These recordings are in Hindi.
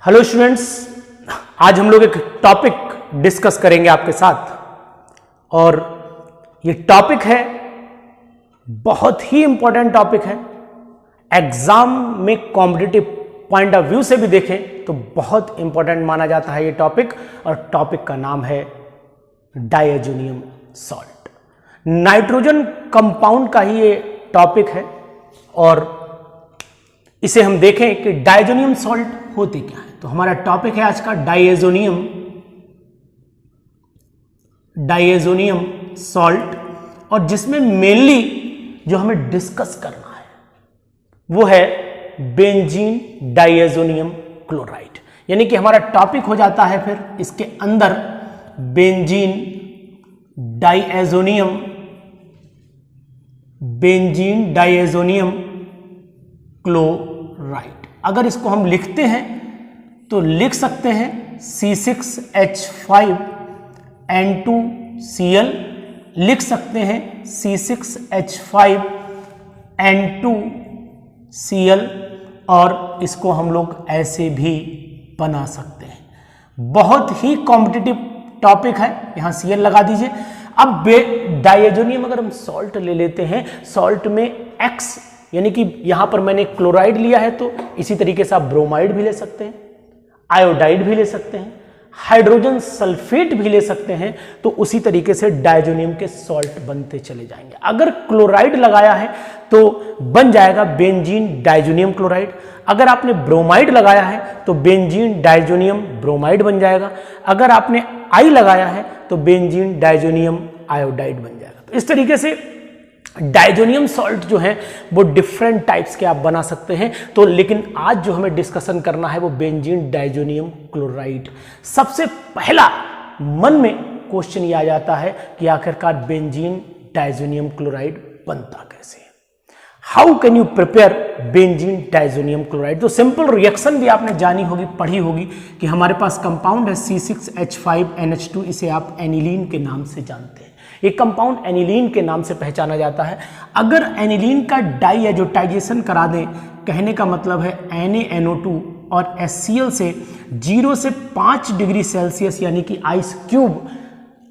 हेलो स्टूडेंट्स, आज हम लोग एक टॉपिक डिस्कस करेंगे आपके साथ और ये टॉपिक है बहुत ही इंपॉर्टेंट टॉपिक है। एग्जाम में कॉम्पिटिटिव पॉइंट ऑफ व्यू से भी देखें तो बहुत इंपॉर्टेंट माना जाता है ये टॉपिक, और टॉपिक का नाम है डायज़ोनियम सॉल्ट। नाइट्रोजन कंपाउंड का ही ये टॉपिक है और इसे हम देखें कि डायज़ोनियम सॉल्ट होते क्या है। तो हमारा टॉपिक है आज का डायज़ोनियम सॉल्ट, और जिसमें मेनली जो हमें डिस्कस करना है वो है बेंजीन डायज़ोनियम क्लोराइड। यानी कि हमारा टॉपिक हो जाता है फिर इसके अंदर बेंजीन डायज़ोनियम क्लोराइड। अगर इसको हम लिखते हैं तो लिख सकते हैं C6H5N2Cl, लिख सकते हैं C6H5N2Cl, और इसको हम लोग ऐसे भी बना सकते हैं। बहुत ही कॉम्पिटिटिव टॉपिक है, यहां Cl लगा दीजिए। अब डायज़ोनियम अगर हम सॉल्ट ले लेते हैं, सॉल्ट में X यानी कि यहां पर मैंने क्लोराइड लिया है, तो इसी तरीके से आप ब्रोमाइड भी ले सकते हैं, आयोडाइड भी ले सकते हैं, हाइड्रोजन सल्फेट भी ले सकते हैं। तो उसी तरीके से डायज़ोनियम के सॉल्ट बनते चले जाएंगे। अगर क्लोराइड लगाया है तो बन जाएगा बेंजीन डायज़ोनियम क्लोराइड। अगर आपने ब्रोमाइड लगाया है तो बेंजीन डायज़ोनियम ब्रोमाइड बन जाएगा। अगर आपने आई लगाया है तो बेंजीन डायज़ोनियम आयोडाइड बन जाएगा। तो इस तरीके से डायज़ोनियम सॉल्ट जो है वो डिफरेंट टाइप्स के आप बना सकते हैं। तो लेकिन आज जो हमें डिस्कशन करना है वो बेंजीन डायज़ोनियम क्लोराइड। सबसे पहला मन में क्वेश्चन ये आ जाता है कि आखिरकार बेंजीन डायज़ोनियम क्लोराइड बनता कैसे है। How can you prepare benzene diazonium chloride. तो सिंपल रिएक्शन भी आपने जानी होगी, पढ़ी होगी कि हमारे पास कंपाउंड है C6H5NH2, इसे आप एनिलीन के नाम से जानते हैं। ये कंपाउंड एनिलीन के नाम से पहचाना जाता है। अगर एनिलीन का डाईएजोटाइजेशन करा दें, कहने का मतलब है NaNO2 और HCl से 0 से 5 डिग्री सेल्सियस यानी कि आइस क्यूब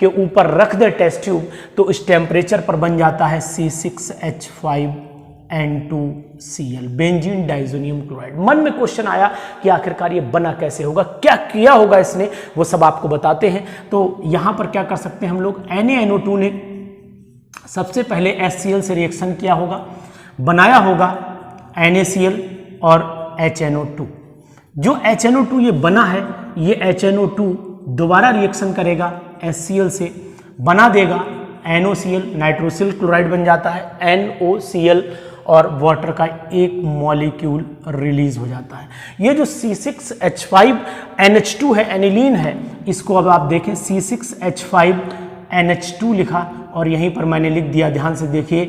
के ऊपर रख दे टेस्ट ट्यूब, तो इस टेम्परेचर पर बन जाता है C6H5N2Cl, बेंजीन डायज़ोनियम क्लोराइड। मन में क्वेश्चन आया कि आखिरकार ये बना कैसे होगा, क्या किया होगा इसने, वो सब आपको बताते हैं। तो यहां पर क्या कर सकते हैं हम लोग, NaNO2 ने सबसे पहले HCl से रिएक्शन किया होगा, बनाया होगा NaCl और HNO2। जो HNO2 ये बना है, ये HNO2 दोबारा रिएक्शन करेगा HCl से, बना देगा NOCl, नाइट्रोसिल क्लोराइड बन जाता है NOCl, और वाटर का एक मॉलिक्यूल रिलीज हो जाता है। ये जो C6H5NH2 है, एनिलीन है, इसको अब आप देखें C6H5NH2 लिखा और यहीं पर मैंने लिख दिया, ध्यान से देखिए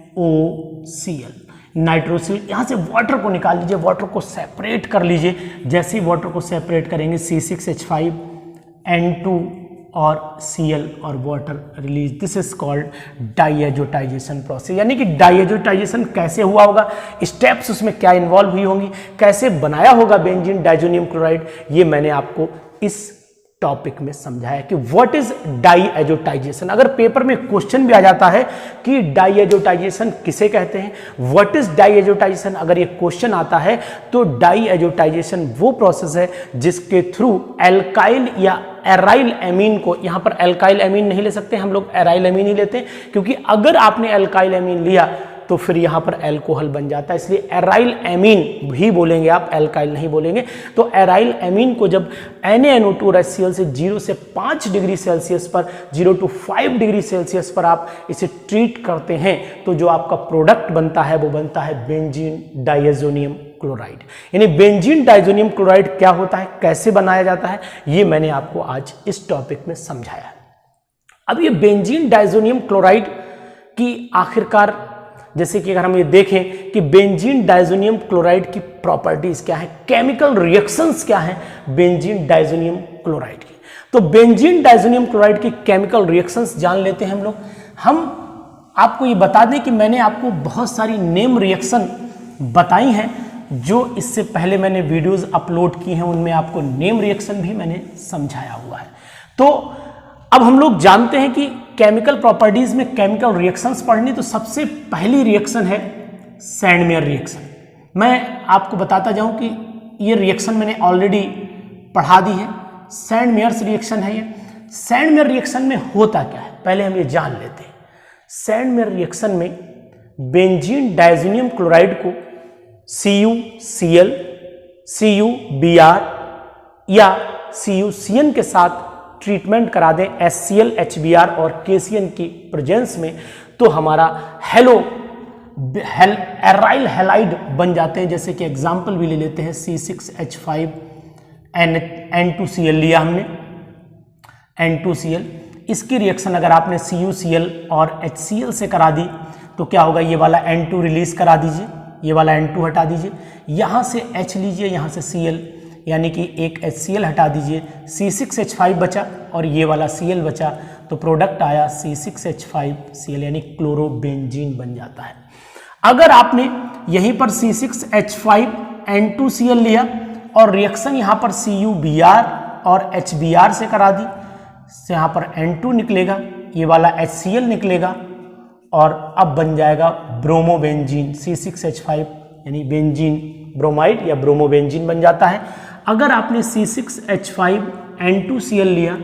NOCl, नाइट्रोसिल। यहां से वाटर को निकाल लीजिए, वाटर को सेपरेट कर लीजिए। जैसे ही वाटर को सेपरेट करेंगे C6H5N2 और Cl और water release, this is called diazotization process. यानी कि डाईएजोटाइजेशन कैसे हुआ होगा, स्टेप्स उसमें क्या इन्वॉल्व हुई होंगी, कैसे बनाया होगा बेंजीन डायज़ोनियम क्लोराइड, ये मैंने आपको इस टॉपिक में समझाया कि व्हाट इज डाईएजोटाइजेशन। अगर पेपर में क्वेश्चन भी आ जाता है कि डाईएजोटाइजेशन किसे कहते हैं, व्हाट इज डाईएजोटाइजेशन, अगर ये क्वेश्चन आता है तो डाईएजोटाइजेशन वो प्रोसेस है जिसके थ्रू एल्काइल या एराइल एमीन को, यहां पर एल्काइल एमीन नहीं ले सकते हम लोग, एराइल एमीन ही लेते हैं, क्योंकि अगर आपने एल्काइल एमीन लिया तो फिर यहां पर एल्कोहल बन जाता है, इसलिए एराइल एमीन भी बोलेंगे आप, एल्काइल नहीं बोलेंगे। तो एराइल एमीन को जब NaNO2 और HCl से 0 से 5 डिग्री सेल्सियस पर, 0 to 5 डिग्री सेल्सियस पर आप इसे ट्रीट करते हैं, तो जो आपका प्रोडक्ट बनता है वो बनता है बेंजीन डायज़ोनियम क्लोराइड। यानी बेंजीन डायज़ोनियम क्लोराइड क्या होता है, कैसे बनाया जाता है, ये मैंने आपको आज इस टॉपिक में समझाया। अब ये बेंजीन डायज़ोनियम क्लोराइड की आखिरकार, जैसे कि अगर हम ये देखें कि बेंजीन डायज़ोनियम क्लोराइड की प्रॉपर्टीज क्या है, केमिकल रिएक्शंस क्या हैं बेंजीन डायज़ोनियम क्लोराइड की, तो बेंजीन डायज़ोनियम क्लोराइड की केमिकल रिएक्शंस जान लेते हैं हम लोग। हम आपको ये बता दें कि मैंने आपको बहुत सारी नेम रिएक्शन बताई हैं जो इससे पहले मैंने वीडियोस अपलोड की हैं उनमें आपको नेम रिएक्शन भी मैंने समझाया हुआ है। तो अब हम लोग जानते हैं कि केमिकल प्रॉपर्टीज में केमिकल रिएक्शंस पढ़नी, तो सबसे पहली रिएक्शन है सैंडमेयर रिएक्शन। मैं आपको बताता जाऊं कि ये रिएक्शन मैंने ऑलरेडी पढ़ा दी है, सैंडमेयर्स रिएक्शन है ये। सैंडमेयर रिएक्शन में होता क्या है पहले हम ये जान लेते हैं। सैंडमेयर रिएक्शन में बेंजीन डायज़ोनियम क्लोराइड को CuCl, CuBr या CuCN के साथ ट्रीटमेंट करा दें HCl, HBr और KCN की प्रेजेंस में, तो हमारा एराइल हैलाइड बन जाते हैं। जैसे कि एग्जांपल भी ले लेते हैं, C6H5N2Cl लिया हमने, N2Cl। इसकी रिएक्शन अगर आपने CuCl और HCl से करा दी तो क्या होगा, ये वाला N2 रिलीज करा दीजिए, ये वाला N2 हटा दीजिए, यहाँ से H लीजिए, यहाँ से Cl, यानी कि एक HCl हटा दीजिए, C6H5 बचा और ये वाला Cl बचा, तो प्रोडक्ट आया C6H5Cl यानी क्लोरोबेंजीन बन जाता है। अगर आपने यहीं पर C6H5N2Cl लिया और रिएक्शन यहाँ पर CuBr और HBr से करा दी, यहाँ पर N2 निकलेगा, ये वाला HCl निकलेगा और अब बन जाएगा ब्रोमोबेंजीन, C6H5 यानी बेंजीन ब्रोमाइड या ब्रोमोबेंजीन बन जाता है। अगर आपने C6H5N2Cl लिया,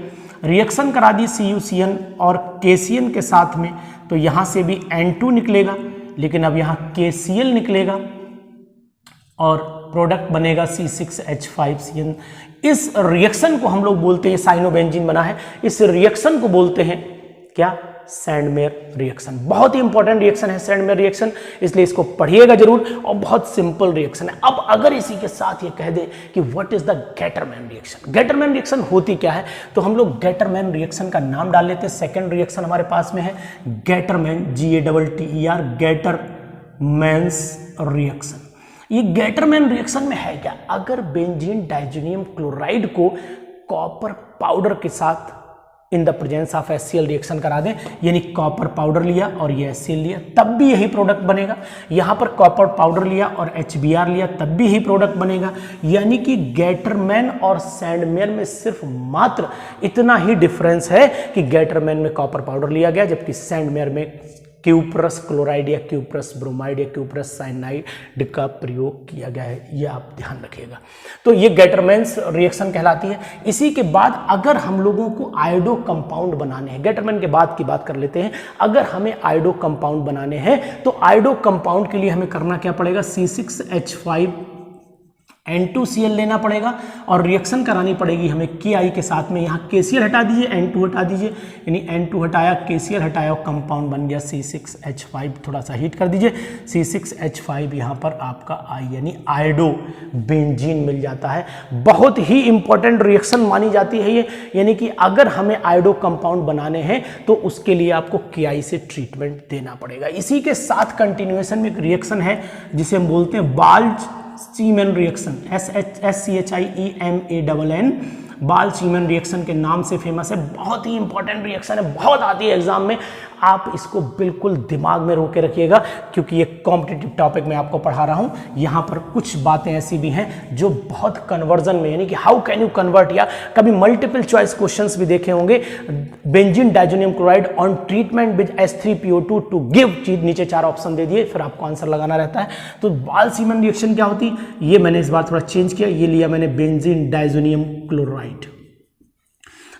रिएक्शन करा दी CuCN और KCN के साथ में, तो यहाँ से भी N2 निकलेगा, लेकिन अब यहाँ KCl निकलेगा और प्रोडक्ट बनेगा C6H5CN। इस रिएक्शन को हम लोग बोलते हैं, साइनोबेंजीन बना है, इस रिएक्शन को बोलते हैं क्या, सैंडमेयर रिएक्शन। बहुत ही इंपॉर्टेंट रिएक्शन है सैंडमेयर रिएक्शन, इसलिए इसको पढ़िएगा जरूर और बहुत सिंपल रिएक्शन है। अब अगर इसी के साथ ये कह दें कि what is the Gattermann reaction, Gattermann reaction होती क्या है, तो हम लोग गेटरमैन रिएक्शन का नाम डाल लेते हैं। सेकेंड रिएक्शन हमारे पास में है गेटरमैन, GATTER, गेटरमैन्स रिएक्शन। ये गेटरमैन रिएक्शन में है क्या, अगर बेंजीन डायज़ोनियम क्लोराइड को कॉपर पाउडर के साथ in the presence of HCl reaction करा दें, यानी कॉपर पाउडर लिया और ये HCl लिया, तब भी यही प्रोडक्ट बनेगा। यहाँ पर कॉपर पाउडर लिया और HBr लिया, तब भी यही प्रोडक्ट बनेगा। यानी कि गेटरमैन और सैंडमेयर में सिर्फ मात्र इतना ही डिफरेंस है कि गेटरमैन में कॉपर पाउडर लिया गया, जबकि सैंडमेयर में क्यूप्रस क्लोराइड या क्यूप्रस ब्रोमाइड या क्यूप्रस साइनाइड का प्रयोग किया गया है, ये आप ध्यान रखिएगा। तो ये गेटरमैन्स रिएक्शन कहलाती है। इसी के बाद अगर हम लोगों को आयोडो कंपाउंड बनाने हैं, गेटरमैन के बाद की बात कर लेते हैं, अगर हमें आयोडो कंपाउंड बनाने हैं तो आयोडो कंपाउंड के लिए हमें करना क्या पड़ेगा, C6H5N2Cl लेना पड़ेगा और रिएक्शन करानी पड़ेगी हमें KI के साथ में। यहाँ KCl हटा दीजिए, N2 हटा दीजिए, यानी N2 हटाया, KCl हटाया और कंपाउंड बन गया C6H5। थोड़ा सा हीट कर दीजिए, C6H5 यहाँ पर आपका I यानी आयोडो बेंजीन मिल जाता है। बहुत ही इंपॉर्टेंट रिएक्शन मानी जाती है ये, यानी कि अगर हमें आयोडो कंपाउंड बनाने हैं तो उसके लिए आपको KI से ट्रीटमेंट देना पड़ेगा। इसी के साथ कंटिन्यूएशन में एक रिएक्शन है जिसे हम बोलते हैं बाल्च-सीमन रिएक्शन, SHIEMANN, बाल्च-सीमन रिएक्शन के नाम से फेमस है। बहुत ही इंपॉर्टेंट रिएक्शन है, बहुत आती है एग्जाम में, आप इसको बिल्कुल दिमाग में रोके रखिएगा क्योंकि ये कॉम्पिटिटिव टॉपिक मैं आपको पढ़ा रहा हूँ। यहाँ पर कुछ बातें ऐसी भी हैं जो बहुत कन्वर्जन में, यानी कि हाउ कैन यू कन्वर्ट, या कभी मल्टीपल चॉइस क्वेश्चंस भी देखे होंगे। Benzene diazonium chloride on treatment with H3PO2 to give, चीज नीचे 4 ऑप्शन दे दिए, फिर आपको आंसर लगाना रहता है। तो बाल्च-सीमन रिएक्शन क्या होती है, ये मैंने इस बार थोड़ा चेंज किया, ये लिया मैंने benzene diazonium chloride.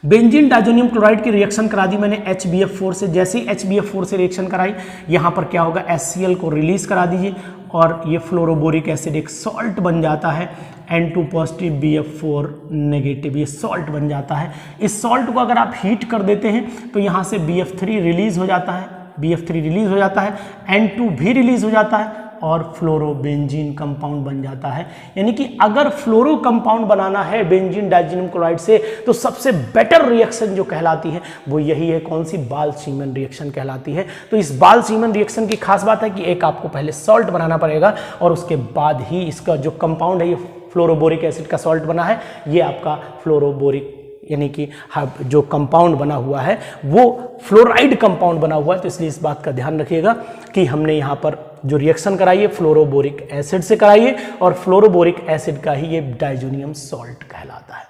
Benzene diazonium chloride की रिएक्शन करा दी मैंने HBF4 से। जैसे ही HBF4 से रिएक्शन कराई, यहाँ पर क्या होगा, HCl को रिलीज करा दीजिए और ये फ्लोरोबोरिक एसिड एक सॉल्ट बन जाता है, N2 पॉजिटिव BF4 नेगेटिव, ये सॉल्ट बन जाता है। इस सॉल्ट को अगर आप हीट कर देते हैं तो यहाँ से BF3 रिलीज हो जाता है, BF3 रिलीज हो जाता है, N2 भी रिलीज हो जाता है और फ्लोरोबेंजीन कंपाउंड बन जाता है। यानी कि अगर फ्लोरो कंपाउंड बनाना है बेंजीन डायज़ोनियम क्लोराइड से तो सबसे बेटर रिएक्शन जो कहलाती है वो यही है, कौन सी, बाल्च-सीमन रिएक्शन कहलाती है। तो इस बाल्च-सीमन रिएक्शन की खास बात है कि एक आपको पहले सॉल्ट बनाना पड़ेगा और उसके बाद ही इसका जो कंपाउंड है, ये फ्लोरोबोरिक एसिड का सॉल्ट बना है, ये आपका फ्लोरोबोरिक यानी कि जो कंपाउंड बना हुआ है वो फ्लोराइड कंपाउंड बना हुआ है। तो इसलिए इस बात का ध्यान रखिएगा कि हमने यहाँ पर जो रिएक्शन कराइए फ्लोरोबोरिक एसिड से कराइए और फ्लोरोबोरिक एसिड का ही ये डाइजोनियम सॉल्ट कहलाता है।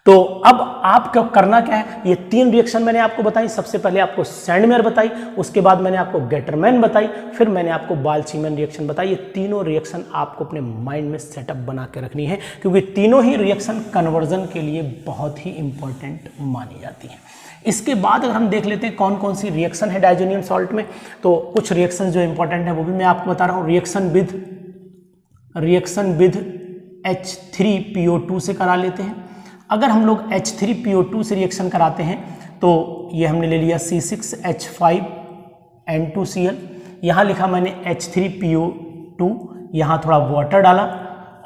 तो अब आपको करना क्या है, ये 3 रिएक्शन मैंने आपको बताई। सबसे पहले आपको सैंडमेयर बताई, उसके बाद मैंने आपको गेटरमैन बताई, फिर मैंने आपको बाल्चीमैन रिएक्शन बताई। ये तीनों रिएक्शन आपको अपने माइंड में सेटअप बना के रखनी है, क्योंकि तीनों ही रिएक्शन कन्वर्जन के लिए बहुत ही इंपॉर्टेंट मानी जाती हैं। इसके बाद अगर हम देख लेते हैं कौन कौन सी रिएक्शन है डाइजोनियम सॉल्ट में, तो कुछ रिएक्शन जो इंपॉर्टेंट है वो भी मैं आपको बता रहा हूँ। रिएक्शन विद H3PO2 से करा लेते हैं। अगर हम लोग H3PO2 से रिएक्शन कराते हैं तो ये हमने ले लिया C6H5N2Cl, यहाँ लिखा मैंने H3PO2, यहाँ थोड़ा वाटर डाला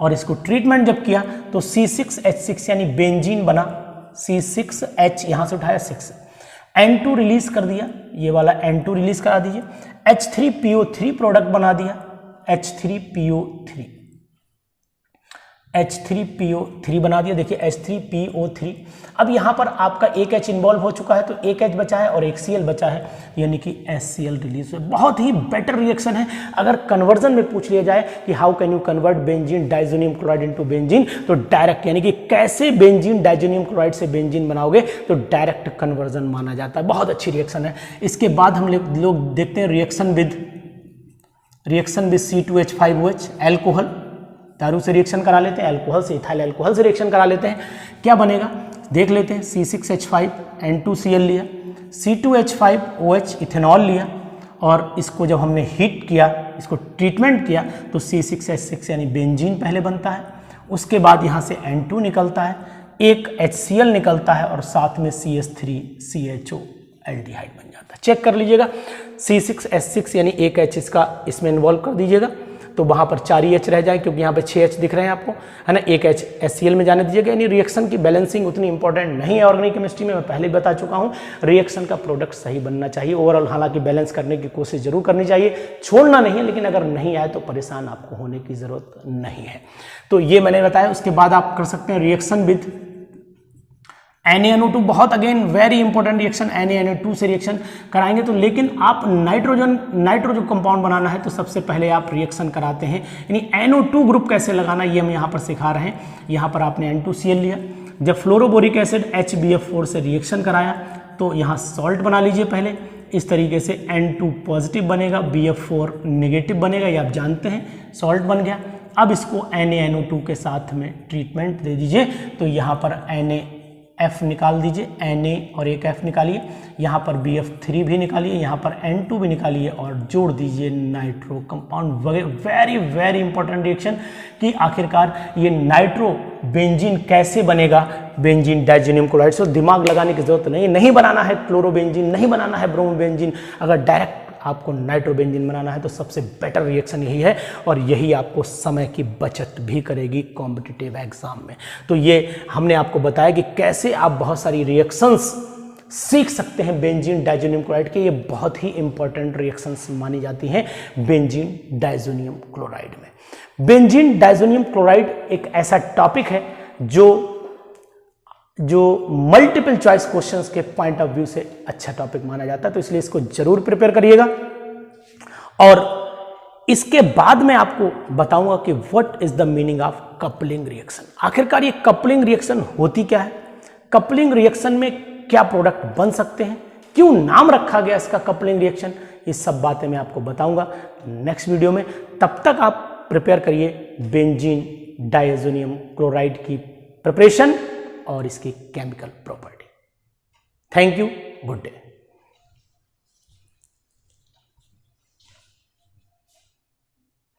और इसको ट्रीटमेंट जब किया तो C6H6 यानी बेंजीन बना। C6H यहाँ से उठाया 6, N2 रिलीज कर दिया, ये वाला N2 रिलीज करा दीजिए, H3PO3 प्रोडक्ट बना दिया, H3PO3 बना दिया। देखिए H3PO3, अब यहाँ पर आपका एक H इन्वॉल्व हो चुका है तो एक H बचा है और एक Cl बचा है, यानी कि HCl रिलीज है। बहुत ही बेटर रिएक्शन है। अगर कन्वर्जन में पूछ लिया जाए कि how can you convert benzene diazonium chloride into benzene, तो डायरेक्ट, यानी कि कैसे बेंजीन डाइजोनियम क्लोराइड से बेंजीन बनाओगे, तो डायरेक्ट कन्वर्जन माना जाता है। बहुत अच्छी रिएक्शन है। इसके बाद हम लोग देखते हैं रिएक्शन विद C2H5OH, एल्कोहल, दारू से रिएक्शन करा लेते हैं, अल्कोहल से, इथाइल अल्कोहल से रिएक्शन करा लेते हैं। क्या बनेगा देख लेते हैं। C6H5N2Cl लिया, C2H5OH इथेनॉल लिया और इसको जब हमने हीट किया, इसको ट्रीटमेंट किया तो C6H6 यानी बेंजीन पहले बनता है, उसके बाद यहाँ से N2 निकलता है, एक HCl निकलता है और साथ में CH3CHO एल्डिहाइड बन जाता है। चेक कर लीजिएगा, C6H6 यानी एक H इसका इसमें इन्वॉल्व कर दीजिएगा तो वहाँ पर 4 H रह जाए, क्योंकि यहाँ पे 6 H दिख रहे हैं आपको, है ना। एक H HCl में जाने दीजिएगा। यानी रिएक्शन की बैलेंसिंग उतनी इंपॉर्टेंट नहीं है ऑर्गेनिक केमिस्ट्री में, मैं पहले भी बता चुका हूँ। रिएक्शन का प्रोडक्ट सही बनना चाहिए ओवरऑल, हालांकि बैलेंस करने की कोशिश जरूर करनी चाहिए, छोड़ना नहीं है, लेकिन अगर नहीं आए तो परेशान आपको होने की जरूरत नहीं है। तो ये मैंने बताया। उसके बाद आप कर सकते हैं रिएक्शन विद NaNO2, बहुत again very important reaction. NaNO2 से रिएक्शन कराएंगे तो, लेकिन आप नाइट्रो कंपाउंड बनाना है तो सबसे पहले आप रिएक्शन कराते हैं, यानी NO2 ग्रुप कैसे लगाना ये हम यहाँ पर सिखा रहे हैं। यहाँ पर आपने N2Cl लिया, जब फ्लोरोबोरिक एसिड HBF4 से रिएक्शन कराया तो यहाँ सॉल्ट बना लीजिए पहले। इस तरीके से N2 पॉजिटिव बनेगा, BF4 नेगेटिव बनेगा, ये आप जानते हैं, सॉल्ट बन गया। अब इसको NaNO2 के साथ में ट्रीटमेंट दे दीजिए तो यहाँ पर NaF निकाल दीजिए, Na और एक F निकालिए, यहाँ पर BF3 भी निकालिए, यहाँ पर N2 भी निकालिए और जोड़ दीजिए nitro compound. Very very important reaction कि आखिरकार ये नाइट्रो बेंजीन कैसे बनेगा बेंजीन डाइजोनियम क्लोराइड से। दिमाग लगाने की जरूरत नहीं बनाना है क्लोरोबेंजीन, नहीं बनाना है ब्रोमोबेंजीन। अगर डायरेक्ट आपको नाइट्रोबेंजीन बनाना है तो सबसे बेटर रिएक्शन यही है और यही आपको समय की बचत भी करेगी कॉम्पिटिटिव एग्जाम में। तो ये हमने आपको बताया कि कैसे आप बहुत सारी रिएक्शंस सीख सकते हैं बेंजीन डाइजोनियम क्लोराइड के। ये बहुत ही इंपॉर्टेंट रिएक्शंस मानी जाती हैं बेंजीन डाइजोनियम क्लोराइड में। बेंजीन डाइजोनियम क्लोराइड एक ऐसा टॉपिक है जो मल्टीपल चॉइस क्वेश्चंस के पॉइंट ऑफ व्यू से अच्छा टॉपिक माना जाता है, तो इसलिए इसको जरूर प्रिपेयर करिएगा। और इसके बाद मैं आपको बताऊंगा कि what is the meaning of coupling reaction. आखिरकार ये कपलिंग रिएक्शन होती क्या है, कपलिंग रिएक्शन में क्या प्रोडक्ट बन सकते हैं, क्यों नाम रखा गया इसका कपलिंग रिएक्शन, ये सब बातें मैं आपको बताऊंगा नेक्स्ट वीडियो में। तब तक आप प्रिपेयर करिए बेंजीन डाइजोनियम क्लोराइड की प्रिपरेशन और इसकी chemical property. Thank you, good day.